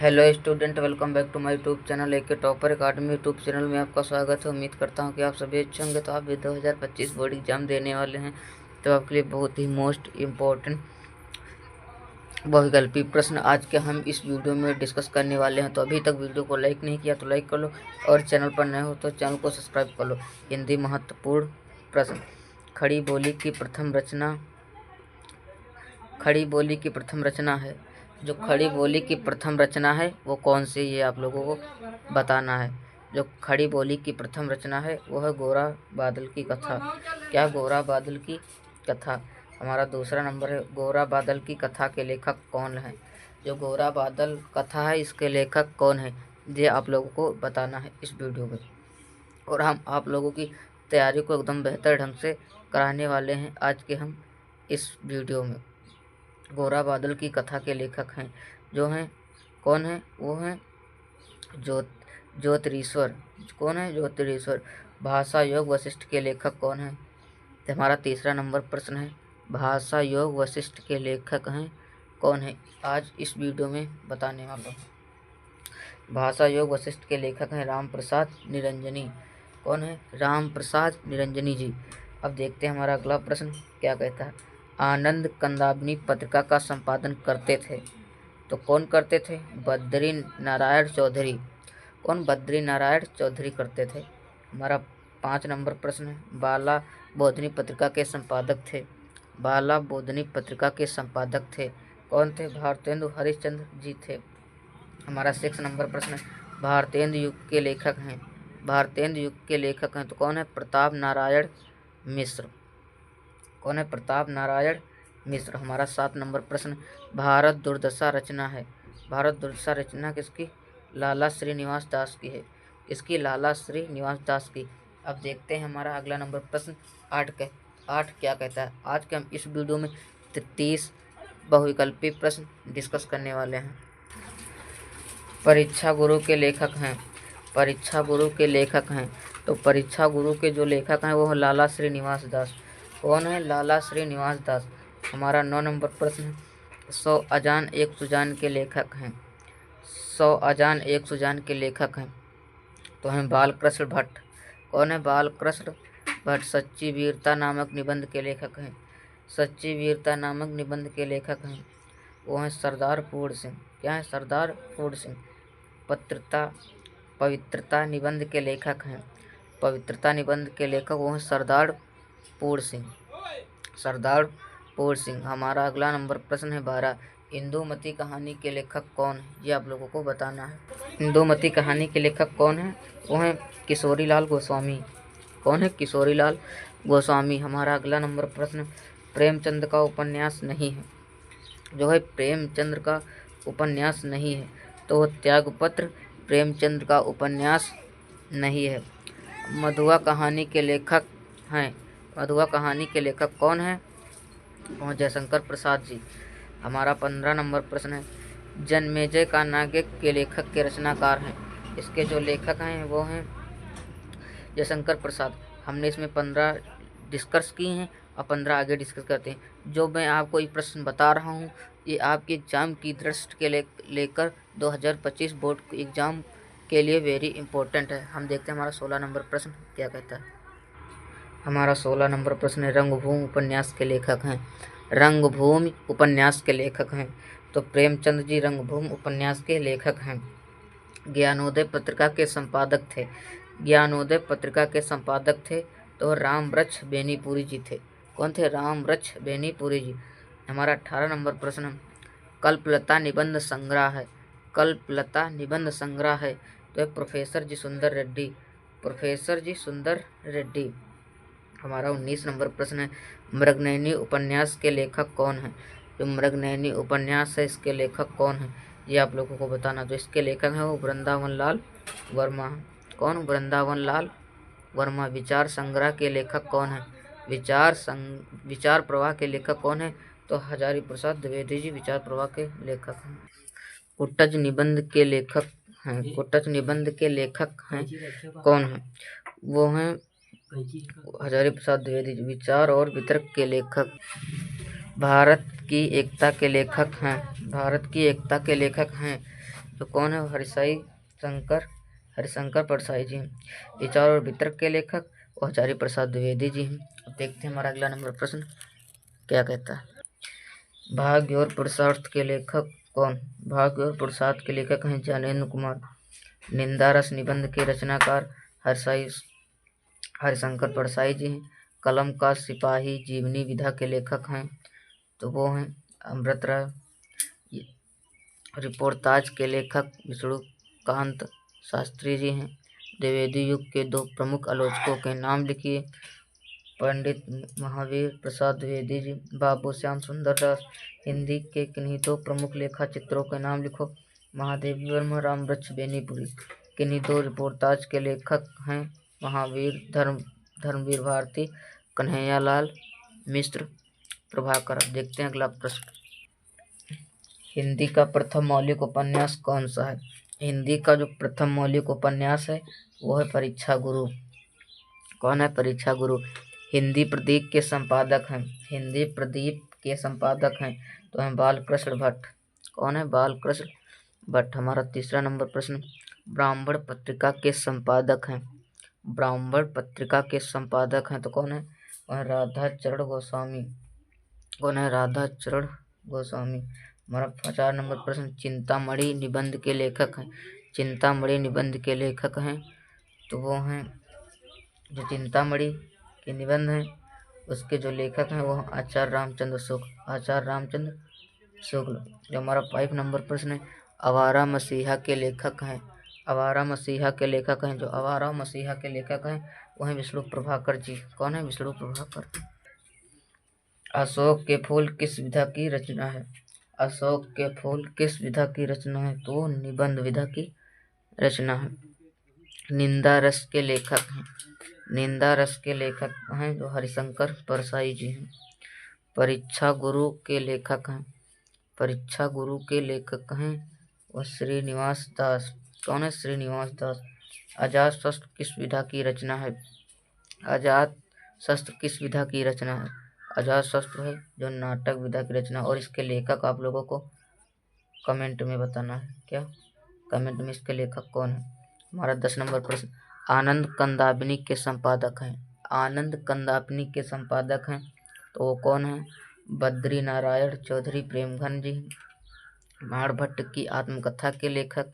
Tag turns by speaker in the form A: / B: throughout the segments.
A: Hello student, welcome back to my YouTube channel AK topper academy YouTube channel में आपका स्वागत है। उम्मीद करता हूं कि आप सभी अच्छे होंगे। तो आप भी 2025 बोर्ड एग्जाम देने वाले हैं, तो आपके लिए बहुत ही मोस्ट इम्पोर्टेंट बहुविकल्पी प्रश्न आज के हम इस वीडियो में डिस्कस करने वाले हैं। तो अभी तक वीडियो को लाइक नहीं किया तो लाइक कर लो, और चैनल पर नए हो तो चैनल को सब्सक्राइब कर लो। हिंदी महत्वपूर्ण प्रश्न। खड़ी बोली की प्रथम रचना है। जो खड़ी बोली की प्रथम रचना है वो कौन सी, ये आप लोगों को बताना है। जो खड़ी बोली की प्रथम रचना है वो है गोरा बादल की कथा। क्या गोरा बादल की कथा? हमारा दूसरा नंबर है, गोरा बादल की कथा के लेखक कौन है। जो गोरा बादल कथा है इसके लेखक कौन है, ये आप लोगों को बताना है इस वीडियो में। और हम आप लोगों की तैयारी को एकदम बेहतर ढंग से कराने वाले हैं आज के हम इस वीडियो में। गोरा बादल की कथा के लेखक हैं जो हैं कौन है, वो हैं ज्योतिरीश्वर। कौन है? ज्योतिरीश्वर। भाषा योग वशिष्ठ के लेखक कौन है? तो हमारा तीसरा नंबर प्रश्न है, भाषा योग वशिष्ठ के लेखक हैं कौन है, आज इस वीडियो में बताने वाला हूँ। भाषा योग वशिष्ठ के लेखक हैं राम प्रसाद निरंजनी। कौन है? राम प्रसाद निरंजनी जी। अब देखते हैं हमारा अगला प्रश्न क्या कहता है। आनंद कंदाबनी पत्रिका का संपादन करते थे, तो कौन करते थे? बद्री नारायण चौधरी। कौन? बद्री नारायण चौधरी करते थे। हमारा 5 नंबर प्रश्न है, बाला बोधनी पत्रिका के संपादक थे। बाला बोधनी पत्रिका के संपादक थे कौन थे? भारतेंदु हरिश्चंद्र जी थे। हमारा 6 नंबर प्रश्न है, भारतेंदु युग के लेखक हैं। भारतेंदु युग के लेखक हैं तो कौन है? प्रताप नारायण मिश्र। कौन है? प्रताप नारायण मिश्र। हमारा 7 नंबर प्रश्न, भारत दुर्दशा रचना है। भारत दुर्दशा रचना किसकी? लाला श्रीनिवास दास की है। किसकी? लाला श्रीनिवास दास की। अब देखते हैं हमारा अगला नंबर प्रश्न 8 क्या कहता है। आज के हम इस वीडियो में 30 बहुविकल्पी प्रश्न डिस्कस करने वाले हैं। परीक्षा गुरु के लेखक हैं। परीक्षा गुरु के लेखक हैं तो परीक्षा गुरु के जो लेखक हैं वो है लाला श्रीनिवास दास। कौन है? लाला श्रीनिवास दास। हमारा 9 नंबर प्रश्न, 100 अजान एक सुजान के लेखक हैं। 100 अजान एक सुजान के लेखक हैं तो हैं बालकृष्ण भट्ट। कौन है? बालकृष्ण भट्ट। सच्ची वीरता नामक निबंध के लेखक हैं। सच्ची वीरता नामक निबंध के लेखक हैं वो हैं सरदार पूर्ण सिंह। क्या है? सरदार पूर्ण सिंह। पवित्रता निबंध के लेखक हैं। पवित्रता निबंध के लेखक वो हैं सरदार पूर्ण सिंह। सरदार पूर्ण सिंह। हमारा अगला नंबर प्रश्न है 12, इंदुमती कहानी के लेखक कौन है, ये आप लोगों को बताना है। इंदुमती कहानी के लेखक कौन है? वो हैं किशोरीलाल गोस्वामी। कौन है? किशोरीलाल गोस्वामी। हमारा अगला नंबर प्रश्न, प्रेमचंद का उपन्यास नहीं है। जो है प्रेमचंद्र का उपन्यास नहीं है तो वो त्यागपत्र प्रेमचंद का उपन्यास नहीं है। मधुआ कहानी के लेखक हैं। मधुआ कहानी के लेखक कौन है? वो जयशंकर प्रसाद जी। हमारा 15 नंबर प्रश्न है, जन्मेजय का नाटक के लेखक के रचनाकार हैं। इसके जो लेखक हैं वो हैं जयशंकर प्रसाद। हमने इसमें 15 डिस्कस किए हैं और 15 आगे डिस्कस करते हैं। जो मैं आपको ये प्रश्न बता रहा हूँ ये आपके एग्ज़ाम की दृष्टि के लेकर 2025 बोर्ड एग्ज़ाम के लिए वेरी इंपॉर्टेंट है। हम देखते हैं हमारा 16 नंबर प्रश्न क्या कहता है। हमारा 16 नंबर प्रश्न है, रंगभूमि उपन्यास के लेखक हैं। रंगभूमि उपन्यास के लेखक हैं तो प्रेमचंद जी रंगभूमि उपन्यास के लेखक हैं। ज्ञानोदय पत्रिका के संपादक थे। ज्ञानोदय पत्रिका के संपादक थे तो रामवृक्ष बेनीपुरी जी थे। कौन थे? रामवृक्ष बेनीपुरी जी। हमारा 18 नंबर प्रश्न, कल्पलता निबंध संग्रह है। कल्पलता निबंध संग्रह है तो प्रोफेसर जी सुंदर रेड्डी। प्रोफेसर जी सुंदर रेड्डी। हमारा 19 नंबर प्रश्न है, मृगनयनी उपन्यास के लेखक कौन है। जो मृगनयनी उपन्यास है इसके लेखक कौन है, ये आप लोगों को बताना। जो इसके लेखक हैं वो वृंदावन लाल वर्मा। कौन? वृंदावन लाल वर्मा। विचार संग्रह के लेखक कौन है? विचार प्रवाह के लेखक कौन है तो हजारी प्रसाद द्विवेदी जी विचार प्रवाह के लेखक हैं। कुटज निबंध के लेखक हैं। कुटज निबंध के लेखक हैं कौन है? वो हैं हजारी प्रसाद द्विवेदी जी। विचार और वितर्क के लेखक। भारत की एकता के लेखक हैं। भारत की एकता के लेखक हैं जो कौन है? हरिशंकर परसाई जी हैं। विचार और वितर्क के लेखक आचार्य प्रसाद द्विवेदी जी हैं। अब देखते हैं हमारा अगला नंबर प्रश्न क्या कहता है। भाग्य और पुरुषार्थ के लेखक कौन? भाग्य और पुरुषार्थ के लेखक हैं ज्ञानेन्द्र कुमार। निंदा रस निबंध के रचनाकार हरिशंकर परसाई जी हैं। कलम का सिपाही जीवनी विधा के लेखक हैं तो वो हैं अमृत राय। रिपोर्ताज के लेखक विष्णुकांत शास्त्री जी हैं। द्विवेदी युग के 2 प्रमुख आलोचकों के नाम लिखिए। पंडित महावीर प्रसाद द्विवेदी जी। बाबू श्याम सुंदर दास। हिंदी के किन्हीं 2 प्रमुख लेखा चित्रों के नाम लिखो। महादेवी वर्मा, राम वृक्ष बेनीपुरी। किन्हीं 2 रिपोर्ताज के लेखक हैं महावीर धर्मवीर भारती, कन्हैयालाल मिश्र, प्रभाकर। देखते हैं अगला प्रश्न। हिंदी का प्रथम मौलिक उपन्यास कौन सा है? हिंदी का जो प्रथम मौलिक उपन्यास है वो है परीक्षा गुरु। कौन है? परीक्षा गुरु। हिंदी प्रदीप के संपादक हैं तो हैं बालकृष्ण भट्ट। कौन है? बालकृष्ण भट्ट। हमारा तीसरा नंबर प्रश्न। ब्राह्मण पत्रिका के संपादक हैं तो कौन है? वह राधाचरण गोस्वामी। कौन है? राधाचरण गोस्वामी। हमारा 4 नंबर प्रश्न। चिंतामणि निबंध के लेखक हैं तो वो हैं जो चिंतामणि के निबंध हैं उसके जो लेखक हैं वो आचार्य रामचंद्र शुक्ल। जो हमारा 5 नंबर प्रश्न है। आवारा मसीहा के लेखक हैं वो हैं विष्णु प्रभाकर जी। कौन है? विष्णु प्रभाकर। अशोक के फूल किस विधा की रचना है? तो निबंध विधा की रचना है। निंदा रस के लेखक हैं जो हरिशंकर परसाई जी हैं। परीक्षा गुरु के लेखक हैं वह श्रीनिवास दास। कौन है? श्रीनिवास दास। अजातशस्त्र किस विधा की रचना है? अजातशस्त्र है जो नाटक विधा की रचना। और इसके लेखक आप लोगों को कमेंट में बताना है। क्या? कमेंट में इसके लेखक कौन है? हमारा 10 नंबर प्रश्न। आनंद कंदाबिनी के संपादक हैं तो वो कौन है? बद्री नारायण चौधरी प्रेमघन जी। बाणभट्ट की आत्मकथा के लेखक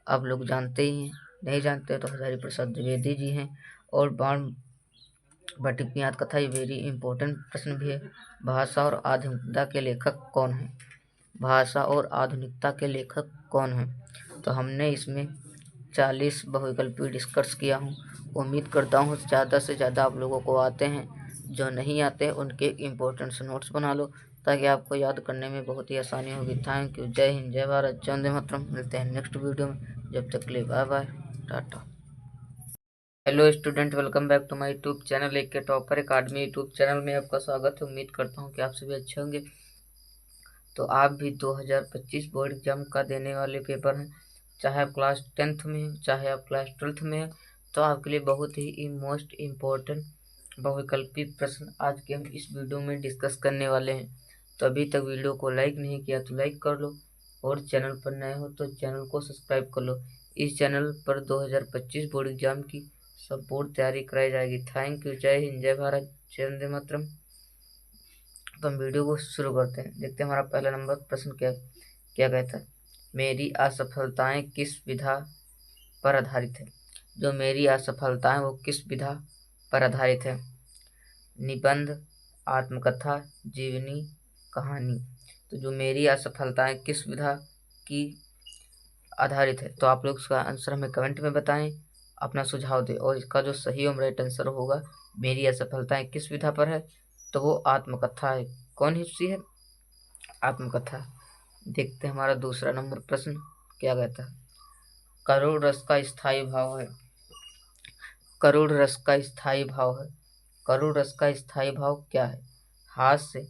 A: आप लोग जानते ही हैं, नहीं जानते तो हजारी प्रसाद द्विवेदी जी हैं। और बाणभट्ट की आत्मकथा ये वेरी इंपॉर्टेंट प्रश्न भी है। भाषा और आधुनिकता के लेखक कौन हैं? तो हमने इसमें 40 बहुविकल्पी डिस्कस किया हूँ। उम्मीद करता हूँ ज़्यादा से ज़्यादा आप लोगों को आते हैं। जो नहीं आते उनके इम्पोर्टेंट नोट्स बना लो ताकि आपको याद करने में बहुत ही आसानी होगी। Thank you. जय हिंद, जय भारत, जय वंदे मातरम। मिलते हैं नेक्स्ट वीडियो में। जब तक के लिए bye bye, tata. Hello student, welcome back to my YouTube channel A K topper academy YouTube channel में आपका स्वागत है। उम्मीद करता हूँ कि आप सभी अच्छे होंगे। तो आप भी 2025 बोर्ड एग्जाम का देने वाले पेपर हैं, चाहे आप क्लास 10th में हो चाहे आप क्लास 12th में हो, तो आपके लिए बहुत ही मोस्ट इम्पोर्टेंट बहुविकल्पी प्रश्न आज के हम इस वीडियो में डिस्कस करने वाले हैं। तो अभी तक वीडियो को लाइक नहीं किया तो लाइक कर लो और चैनल पर नए हो तो चैनल को सब्सक्राइब कर लो। इस चैनल पर 2025 बोर्ड एग्जाम की संपूर्ण तैयारी कराई जाएगी। Thank you. जय हिंद, जय भारत, जय वंदे मातरम। तो हम वीडियो को शुरू करते हैं। देखते हैं हमारा पहला नंबर प्रश्न क्या कहता है। मेरी असफलताएं किस विधा पर आधारित है? जो मेरी असफलताएं वो किस विधा पर आधारित है? निबंध, आत्मकथा, जीवनी, कहानी। तो जो मेरी असफलताएं किस विधा की आधारित है, तो आप लोग उसका आंसर हमें कमेंट में बताएं, अपना सुझाव दें। और इसका जो सही और राइट आंसर होगा मेरी असफलताएं किस विधा पर है, तो वो आत्मकथा है। कौन सी है? आत्मकथा। देखते हैं हमारा दूसरा नंबर प्रश्न क्या कहता है। करुण रस का स्थायी भाव है। करुण रस का स्थायी भाव क्या है? हास्य,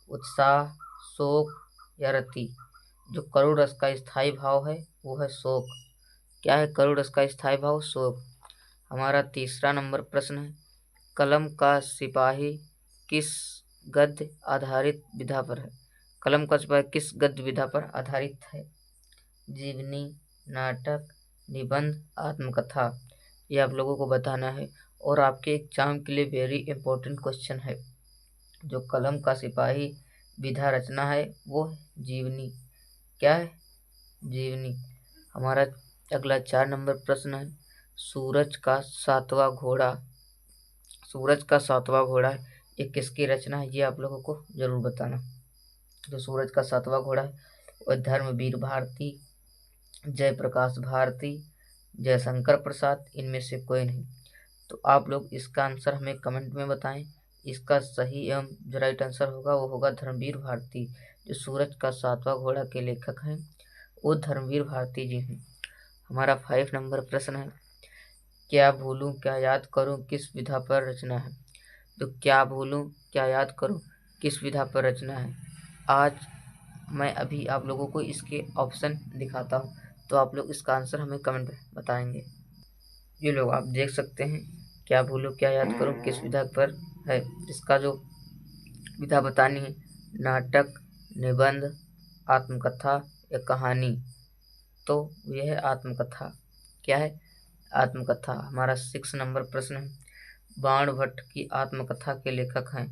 A: उत्साह, शोक या रति। जो करुण रस का स्थायी भाव है वो है शोक। क्या है करुण रस का स्थायी भाव? शोक। हमारा तीसरा नंबर प्रश्न है। कलम का सिपाही किस गद्य आधारित विधा पर है? कलम का सिपाही किस गद्य विधा पर आधारित है? जीवनी, नाटक, निबंध, आत्मकथा, ये आप लोगों को बताना है। और आपके एग्जाम के लिए वेरी इंपॉर्टेंट क्वेश्चन है, जो कलम का सिपाही विधा रचना है वो जीवनी। क्या है? जीवनी। हमारा अगला 4 नंबर प्रश्न है, सूरज का सातवां घोड़ा। सूरज का सातवां घोड़ा ये किसकी रचना है, ये आप लोगों को जरूर बताना। जो सूरज का सातवां घोड़ा है वह धर्मवीर भारती, जयप्रकाश भारती, जयशंकर प्रसाद, इनमें से कोई नहीं। तो आप लोग इसका आंसर हमें कमेंट में बताएं। इसका सही एवं जो राइट आंसर होगा वो होगा धर्मवीर भारती। जो सूरज का सातवां घोड़ा के लेखक हैं वो धर्मवीर भारती जी हैं। हमारा 5 नंबर प्रश्न है, क्या भूलूं क्या याद करूं किस विधा पर रचना है। तो क्या भूलूं क्या याद करूं किस विधा पर रचना है। आज मैं अभी आप लोगों को इसके ऑप्शन दिखाता हूं, तो आप लोग इसका आंसर हमें कमेंट में बताएंगे। ये लोग आप देख सकते हैं, क्या भूलूं क्या याद करूं किस विधा पर है। इसका जो विधा बतानी है, नाटक, निबंध, आत्मकथा या कहानी। तो यह है आत्मकथा। क्या है? आत्मकथा। हमारा 6 नंबर प्रश्न है, बाण भट्ट की आत्मकथा के लेखक हैं।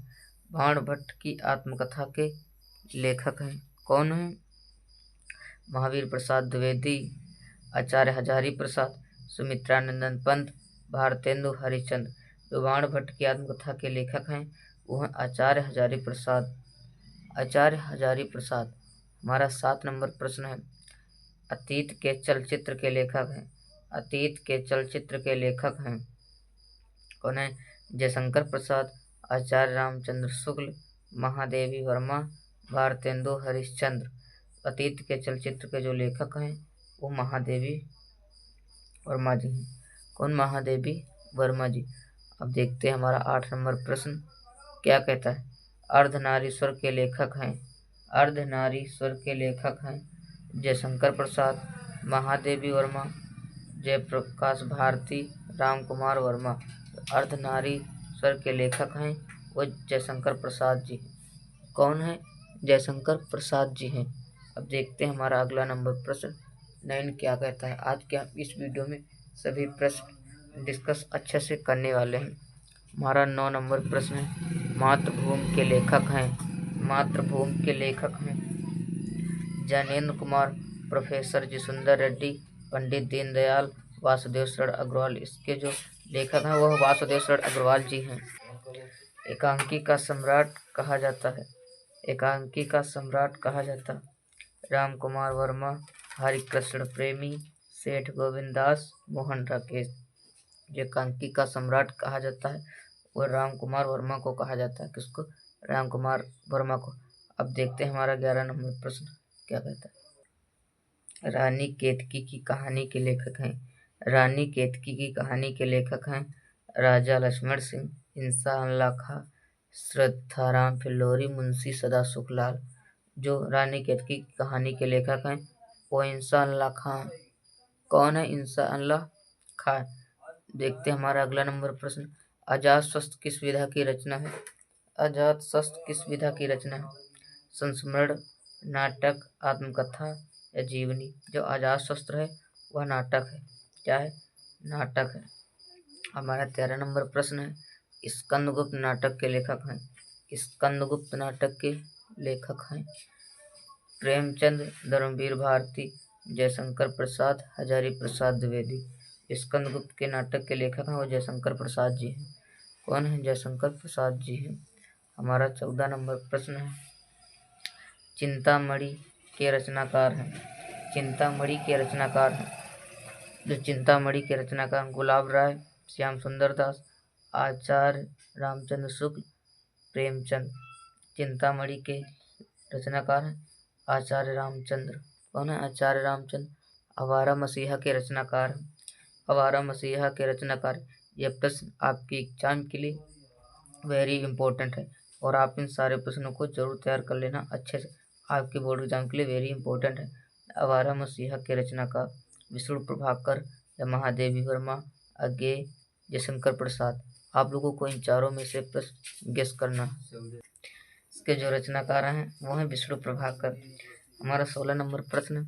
A: बाण भट्ट की आत्मकथा के लेखक हैं कौन है? महावीर प्रसाद द्विवेदी, आचार्य हजारी प्रसाद, सुमित्रानंदन पंत, भारतेंदु हरिश्चंद्र। जो बाण भट्ट की आत्मकथा के लेखक हैं वो हैं आचार्य हजारी प्रसाद। आचार्य हजारी प्रसाद। हमारा 7 नंबर प्रश्न है, अतीत के चलचित्र के लेखक हैं। अतीत के चलचित्र के लेखक हैं कौन है? जयशंकर प्रसाद, आचार्य रामचंद्र शुक्ल, महादेवी वर्मा, भारतेंदु हरिश्चंद्र। अतीत के चलचित्र के जो लेखक हैं वो महादेवी वर्मा जी हैं। कौन? महादेवी वर्मा जी। अब देखते हैं हमारा 8 नंबर प्रश्न क्या कहता है, अर्धनारीश्वर के लेखक हैं। अर्धनारीश्वर के लेखक हैं जयशंकर प्रसाद, महादेवी वर्मा, जयप्रकाश भारती, राम कुमार वर्मा। अर्धनारीश्वर के लेखक हैं वो जयशंकर प्रसाद जी। कौन है? जयशंकर प्रसाद जी हैं। अब देखते हैं हमारा अगला नंबर प्रश्न 9 क्या कहता है। आज के इस वीडियो में सभी प्रश्न डिस्कस अच्छे से करने वाले हैं। हमारा 9 नंबर प्रश्न है, मातृभूमि के लेखक हैं। मातृभूमि के लेखक हैं ज्ञानेंद्र कुमार, प्रोफेसर जी सुंदर रेड्डी, पंडित दीनदयाल, वासुदेव शरण अग्रवाल। इसके जो लेखक हैं वह वासुदेव शरण अग्रवाल जी हैं। एकांकी का सम्राट कहा जाता है। एकांकी का सम्राट कहा जाता है राम कुमार वर्मा, हरिकृष्ण प्रेमी, सेठ गोविंद दास, मोहन राकेश। जो एकांकी का सम्राट कहा जाता है वह राम कुमार वर्मा को कहा जाता है। किसको? राम कुमार वर्मा को। अब देखते हैं हमारा 11 नंबर प्रश्न क्या कहता है, रानी केतकी की कहानी के लेखक हैं। रानी केतकी की कहानी के लेखक हैं राजा लक्ष्मण सिंह, इंसान खां, श्रद्धाराम फिल्लोरी, मुंशी सदा सुखलाल। जो रानी केतकी की कहानी के लेखक हैं वो इंसान खां। कौन है? इंसान खां। देखते हैं हमारा अगला नंबर प्रश्न, अजातशस्त्र किस विधा की रचना है। अजातशस्त्र किस विधा की रचना है? संस्मरण, नाटक, आत्मकथा या जीवनी। जो अजातशस्त्र है वह नाटक है। क्या है? नाटक है। हमारा 13 नंबर प्रश्न है, स्कंदगुप्त नाटक के लेखक हैं। स्कंदगुप्त नाटक के लेखक हैं प्रेमचंद, धर्मवीर भारती, जयशंकर प्रसाद, हजारी प्रसाद द्विवेदी। स्कंदगुप्त के नाटक के लेखक हैं वो जयशंकर प्रसाद जी हैं। कौन है? जयशंकर प्रसाद जी हैं। हमारा 14 नंबर प्रश्न है, चिंतामणि के रचनाकार हैं। चिंतामणि के रचनाकार हैं। जो चिंतामणि के रचनाकार गुलाब राय, श्याम सुंदर दास, आचार्य रामचंद्र शुक्ल, प्रेमचंद। चिंतामणि के रचनाकार हैं आचार्य रामचंद्र। कौन है? आचार्य रामचंद्र। आवारा मसीहा के रचनाकार हैं। आवारा मसीहा के रचनाकार। यह प्रश्न आपके एग्जाम के लिए वेरी इंपॉर्टेंट है और आप इन सारे प्रश्नों को जरूर तैयार कर लेना अच्छे से। आपके बोर्ड एग्जाम के लिए वेरी इंपॉर्टेंट है। आवारा मसीहा के रचनाकार विष्णु प्रभाकर या महादेवी वर्मा, अज्ञेय, जयशंकर प्रसाद। आप लोगों को इन चारों में से प्रश्न गेस करना है। इसके जो रचनाकार हैं वो हैं विष्णु प्रभाकर। हमारा 16 नंबर प्रश्न,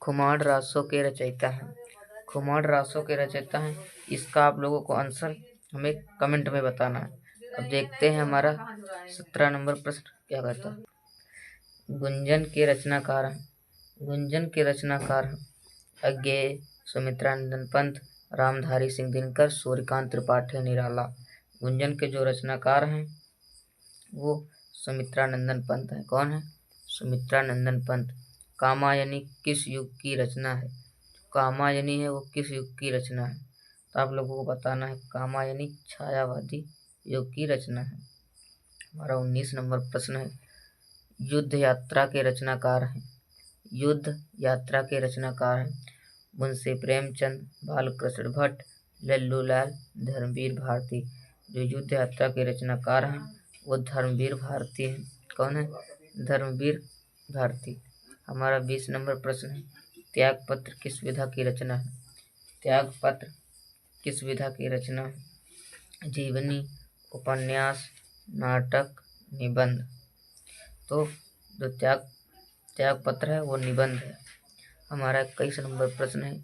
A: खुमार रासों के रचयिता हैं। खुमार रासों के रचयिता हैं, इसका आप लोगों को आंसर हमें कमेंट में बताना है। अब देखते हैं हमारा 17 नंबर प्रश्न क्या कहता है। गुंजन के रचनाकार हैं। गुंजन के रचनाकार हैं अज्ञेय, सुमित्रानंदन पंत, रामधारी सिंह दिनकर, सूर्यकांत त्रिपाठी निराला। गुंजन के जो रचनाकार हैं वो सुमित्रानंदन पंत है। कौन है? सुमित्रानंदन पंत। कामायनी किस युग की रचना है? कामायनी है वो किस युग की रचना है? तो आप लोगों को बताना है। कामायनी छायावादी युग की रचना है। हमारा 19 नंबर प्रश्न है। युद्ध यात्रा के रचनाकार हैं। युद्ध यात्रा के रचनाकार हैं मुंशी प्रेमचंद, बालकृष्ण भट्ट, लल्लू लाल, धर्मवीर भारती। जो युद्ध यात्रा के रचनाकार हैं वो धर्मवीर भारती हैं। कौन है? धर्मवीर भारती। हमारा 20 नंबर प्रश्न है। त्यागपत्र किस विधा की रचना है? त्यागपत्र किस विधा की रचना है? जीवनी, उपन्यास, नाटक, निबंध। तो जो त्यागपत्र है वो निबंध है। हमारा 21 नंबर प्रश्न है।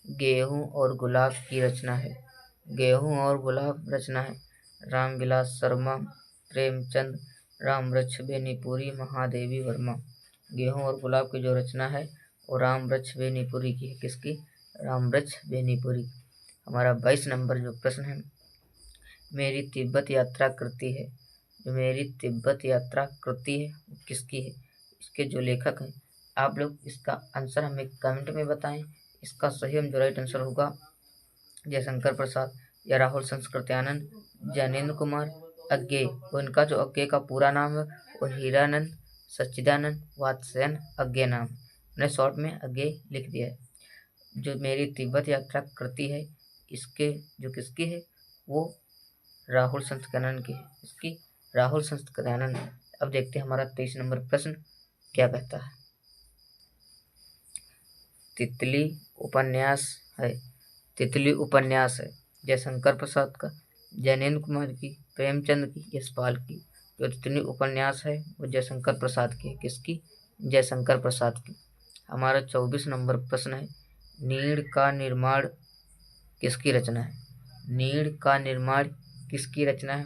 A: गेहूं और गुलाब की रचना है। गेहूं और गुलाब रचना है रामविलास शर्मा, प्रेमचंद, रामवृक्ष बेनीपुरी, महादेवी वर्मा। गेहूं और गुलाब की जो रचना है वो रामवृक्ष बेनीपुरी की है। किसकी? रामवृक्ष बेनीपुरी। हमारा 22 नंबर जो प्रश्न है। मेरी तिब्बत यात्रा कृति है। जो मेरी तिब्बत यात्रा कृति है वो किसकी है? इसके जो लेखक हैं आप लोग इसका आंसर हमें कमेंट में बताएं। इसका सही जो राइट आंसर होगा जयशंकर प्रसाद या राहुल संस्कृत्यानंद, ज्ञानेंद्र कुमार, अज्ञेय। उनका जो अज्ञेय का पूरा नाम है वो हीरानंद सच्चिदानंद वात्स्यायन अज्ञेय नाम। मैंने शॉर्ट में अज्ञेय लिख दिया है। जो मेरी तिब्बत यात्रा कृति है इसके जो किसकी है वो राहुल संस्कृत्यानंद की है। इसकी राहुल संस्कृत्यानंद। अब देखते हैं हमारा 23 नंबर प्रश्न क्या कहता है। तितली उपन्यास है। तितली उपन्यास है जयशंकर प्रसाद का, ज्ञानेंद्र कुमार की, प्रेमचंद की, यशपाल की। जो तितली उपन्यास है वो जयशंकर प्रसाद की है। किसकी? जयशंकर प्रसाद की। हमारा 24 नंबर प्रश्न है। नीड़ का निर्माण किसकी रचना है? नीड़ का निर्माण किसकी रचना है?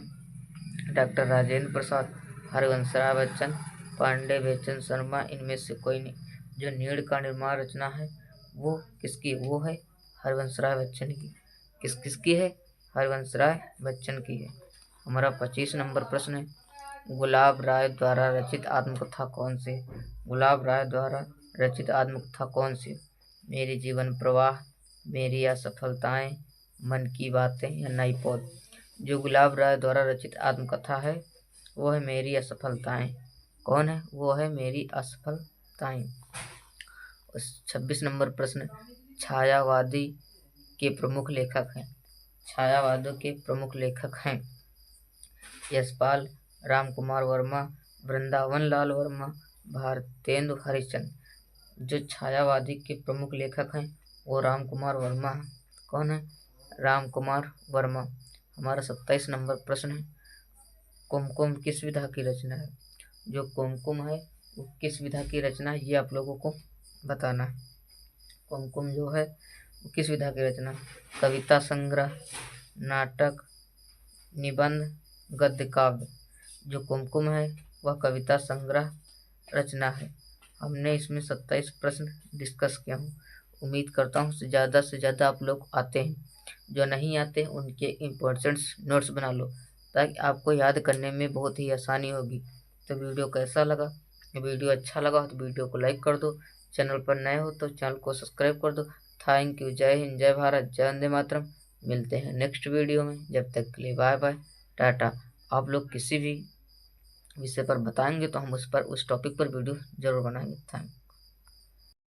A: डॉक्टर राजेंद्र प्रसाद, हरिवंशराय बच्चन, पांडे बेचन शर्मा, इनमें से कोई नहीं। जो नीड़ का निर्माण रचना है वो किसकी? वो है हरिवंशराय बच्चन की। किसकी है? हरिवंशराय बच्चन की है। हमारा 25 नंबर प्रश्न है। गुलाब राय द्वारा रचित आत्मकथा कौन सी है? गुलाब राय द्वारा रचित आत्मकथा कौन सी है? मेरी जीवन प्रवाह, मेरी असफलताएं, मन की बातें या नई पौध। जो गुलाब राय द्वारा रचित आत्मकथा है वो है मेरी असफलताएं। कौन है? वो है मेरी असफलताएं। 26 नंबर प्रश्न। छायावादी के प्रमुख लेखक हैं। छायावादों के प्रमुख लेखक हैं यशपाल, रामकुमार वर्मा, वृंदावन लाल वर्मा, भारतेंदु हरिश्चंद्र। जो छायावादी के प्रमुख लेखक हैं वो रामकुमार वर्मा है। कौन है? रामकुमार वर्मा। हमारा 27 नंबर प्रश्न है। कुमकुम किस विधा की रचना है? जो कुमकुम है वो किस विधा की रचना है ये आप लोगों को बताना है। कुमकुम जो है वो किस विधा की रचना? कविता संग्रह, नाटक, निबंध, गद्य काव्य। जो कुमकुम है वह कविता संग्रह रचना है। हमने इसमें 27 प्रश्न डिस्कस किया हूँ। उम्मीद करता हूँ ज़्यादा से ज़्यादा आप लोग आते हैं। जो नहीं आते उनके इम्पोर्टेंट नोट्स बना लो ताकि आपको याद करने में बहुत ही आसानी होगी। तो वीडियो कैसा लगा? वीडियो अच्छा लगा तो वीडियो को लाइक कर दो। चैनल पर नए हो तो चैनल को सब्सक्राइब कर दो। Thank you. जय हिंद, जय भारत, जय वंदे मातरम। मिलते हैं नेक्स्ट वीडियो में। जब तक के लिए बाय बाय, टाटा। आप लोग किसी भी विषय पर बताएंगे तो हम उस टॉपिक पर वीडियो जरूर बनाएंगे। थैंक